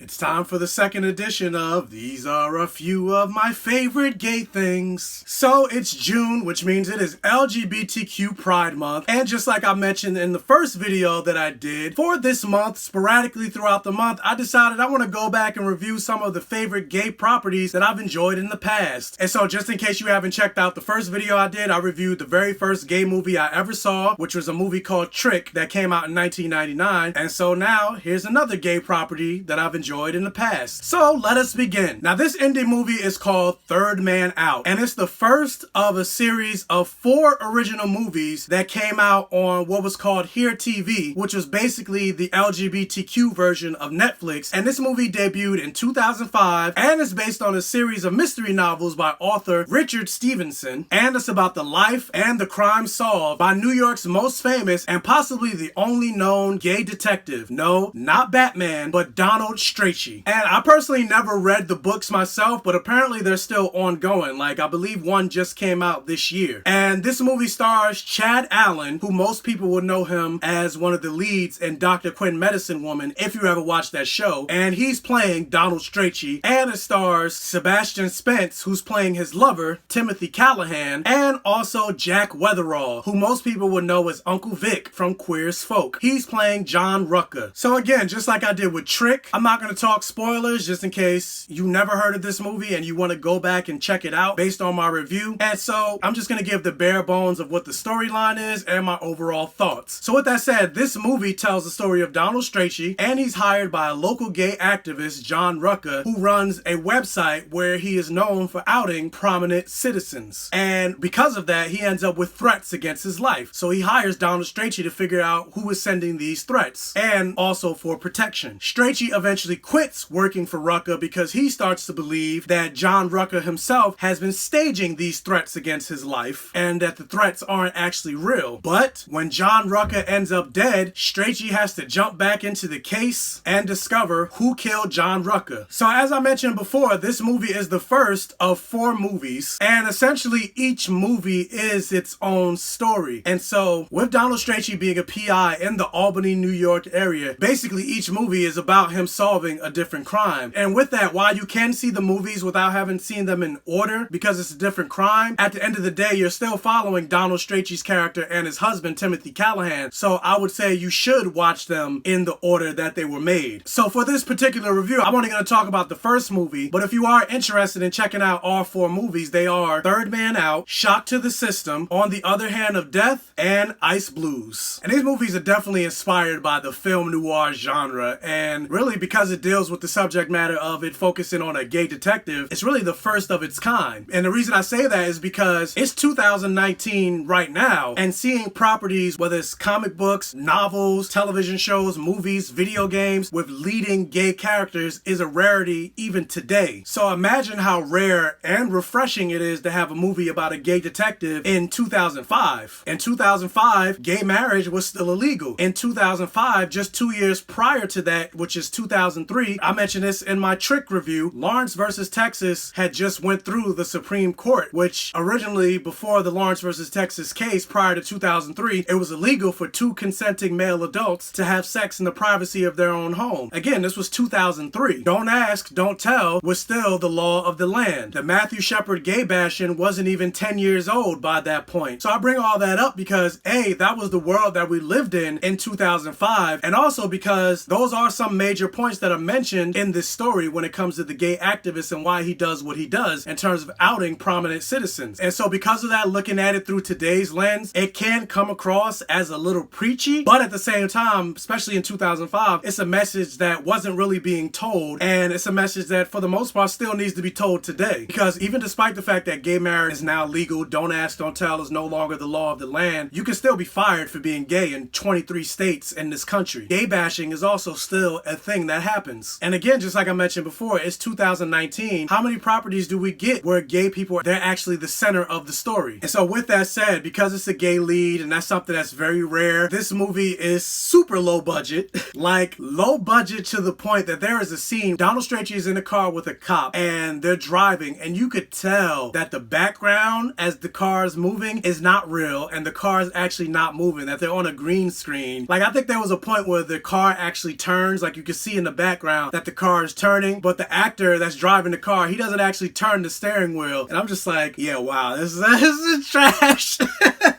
It's time for the second edition of These Are a Few of My Favorite Gay Things. So it's June, which means it is LGBTQ Pride Month. And just like I mentioned in the first video that I did, for this month, sporadically throughout the month, I decided I want to go back and review some of the favorite gay properties that I've enjoyed in the past. And so just in case you haven't checked out the first video I did, I reviewed the very first gay movie I ever saw, which was a movie called Trick that came out in 1999. And so now here's another gay property that I've enjoyed in the past. So let us begin. Now this indie movie is called Third Man Out, and it's the first of a series of 4 original movies that came out on what was called Here TV, which was basically the LGBTQ version of Netflix. And this movie debuted in 2005 and is based on a series of mystery novels by author Richard Stevenson, and it's about the life and the crime solved by New York's most famous and possibly the only known gay detective. No, not Batman, but Donald Strachey. And I personally never read the books myself, but apparently they're still ongoing. Like, I believe one just came out this year. And this movie stars Chad Allen, who most people would know him as one of the leads in Dr. Quinn Medicine Woman, if you ever watched that show. And he's playing Donald Strachey. And it stars Sebastian Spence, who's playing his lover, Timothy Callahan, and also Jack Weatherall, who most people would know as Uncle Vic from Queer as Folk. He's playing John Rucker. So again, just like I did with Trick, I'm not going to talk spoilers just in case you never heard of this movie and you want to go back and check it out based on my review. And so I'm just going to give the bare bones of what the storyline is and my overall thoughts. So with that said, this movie tells the story of Donald Strachey, and he's hired by a local gay activist, John Rucker, who runs a website where he is known for outing prominent citizens. And because of that, he ends up with threats against his life. So he hires Donald Strachey to figure out who is sending these threats, and also for protection. Strachey eventually quits working for Rucker because he starts to believe that John Rucker himself has been staging these threats against his life and that the threats aren't actually real. But when John Rucker ends up dead, Strachey has to jump back into the case and discover who killed John Rucker. So as I mentioned before, this movie is the first of 4 movies, and essentially each movie is its own story. And so with Donald Strachey being a PI in the Albany, New York area, basically each movie is about him solving a different crime. And with that, while you can see the movies without having seen them in order because it's a different crime, at the end of the day, you're still following Donald Strachey's character and his husband, Timothy Callahan. So I would say you should watch them in the order that they were made. So for this particular review, I'm only going to talk about the first movie, but if you are interested in checking out all 4 movies, they are Third Man Out, Shock to the System, On the Other Hand of Death, and Ice Blues. And these movies are definitely inspired by the film noir genre, and really because it deals with the subject matter of it focusing on a gay detective, it's really the first of its kind. And the reason I say that is because it's 2019 right now, and seeing properties, whether it's comic books, novels, television shows, movies, video games, with leading gay characters is a rarity even today. So imagine how rare and refreshing it is to have a movie about a gay detective in 2005. In 2005, gay marriage was still illegal. In 2005, just 2 years prior to that, which is 2003, I mentioned this in my Trick review, Lawrence versus Texas had just went through the Supreme Court, which originally, before the Lawrence versus Texas case prior to 2003, it was illegal for 2 consenting male adults to have sex in the privacy of their own home. Again, this was 2003. Don't ask, don't tell was still the law of the land. The Matthew Shepard gay bashing wasn't even 10 years old by that point. So I bring all that up because A, that was the world that we lived in 2005, and also because those are some major points that are mentioned in this story when it comes to the gay activist and why he does what he does in terms of outing prominent citizens. And so because of that, looking at it through today's lens, it can come across as a little preachy, but at the same time, especially in 2005, it's a message that wasn't really being told, and it's a message that for the most part still needs to be told today. Because even despite the fact that gay marriage is now legal, don't ask, don't tell is no longer the law of the land, you can still be fired for being gay in 23 states in this country. Gay bashing is also still a thing that happens. And again, just like I mentioned before, it's 2019. How many properties do we get where gay people, they're actually the center of the story? And so with that said, because it's a gay lead and that's something that's very rare, this movie is super low budget. Like low budget to the point that there is a scene, Donald Strachey is in a car with a cop and they're driving, and you could tell that the background as the car is moving is not real and the car is actually not moving, that they're on a green screen. Like I think there was a point where the car actually turns, like you can see in the back background that the car is turning, but the actor that's driving the car, he doesn't actually turn the steering wheel. And I'm just like, yeah, wow, this is trash.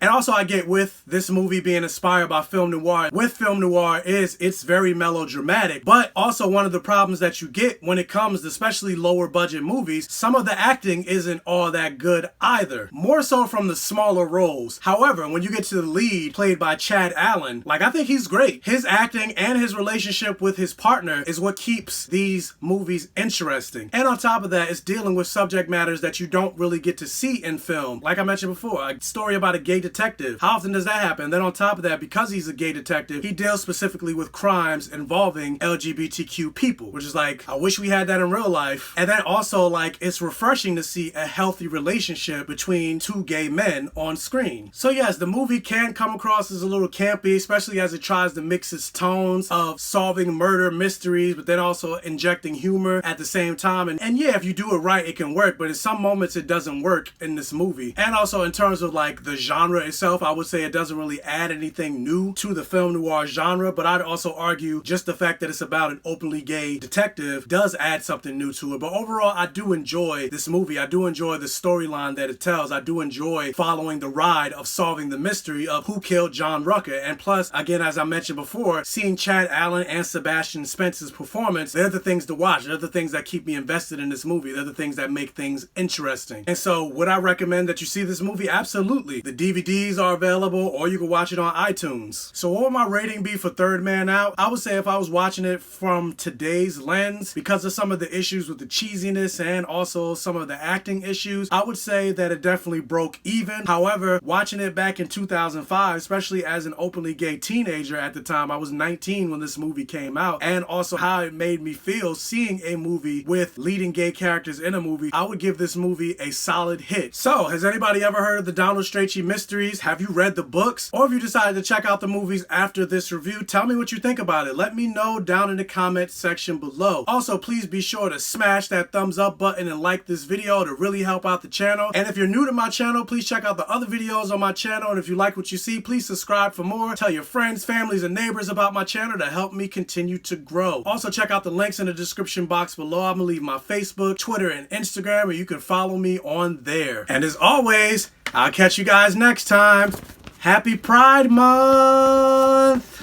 And also I get with this movie being inspired by film noir. With film noir is it's very melodramatic, but also one of the problems that you get when it comes to especially lower budget movies, some of the acting isn't all that good either. More so from the smaller roles. However, when you get to the lead played by Chad Allen, like I think he's great. His acting and his relationship with his partner is what keeps these movies interesting. And on top of that, it's dealing with subject matters that you don't really get to see in film. Like I mentioned before, a story about a gay detective. How often does that happen? Then on top of that, because he's a gay detective, he deals specifically with crimes involving LGBTQ people, which is like, I wish we had that in real life. And then also like, it's refreshing to see a healthy relationship between two gay men on screen. So yes, the movie can come across as a little campy, especially as it tries to mix its tones of solving murder mysteries, but then also injecting humor at the same time. And yeah, if you do it right, it can work, but in some moments it doesn't work in this movie. And also in terms of like the genre itself, I would say it doesn't really add anything new to the film noir genre, but I'd also argue just the fact that it's about an openly gay detective does add something new to it. But overall, I do enjoy this movie. I do enjoy the storyline that it tells. I do enjoy following the ride of solving the mystery of who killed John Rucker. And plus, again, as I mentioned before, seeing Chad Allen and Sebastian Spence's performance, they're the things to watch. They're the things that keep me invested in this movie. They're the things that make things interesting. And so would I recommend that you see this movie? Absolutely. The DVDs are available, or you can watch it on iTunes. So what would my rating be for Third Man Out? I would say if I was watching it from today's lens, because of some of the issues with the cheesiness and also some of the acting issues, I would say that it definitely broke even. However, watching it back in 2005, especially as an openly gay teenager at the time, I was 19 when this movie came out, and also how it made me feel seeing a movie with leading gay characters in a movie, I would give this movie a solid hit. So, has anybody ever heard of the Donald Strachey mysteries? Have you read the books? Or if you decided to check out the movies after this review, tell me what you think about it. Let me know down in the comment section below. Also, please be sure to smash that thumbs up button and like this video to really help out the channel. And if you're new to my channel, please check out the other videos on my channel. And if you like what you see, please subscribe for more. Tell your friends, families, and neighbors about my channel to help me continue to grow. Also, check out the links in the description box below. I'm gonna leave my Facebook, Twitter, and Instagram, and you can follow me on there. And as always, I'll catch you guys next time. Happy Pride Month!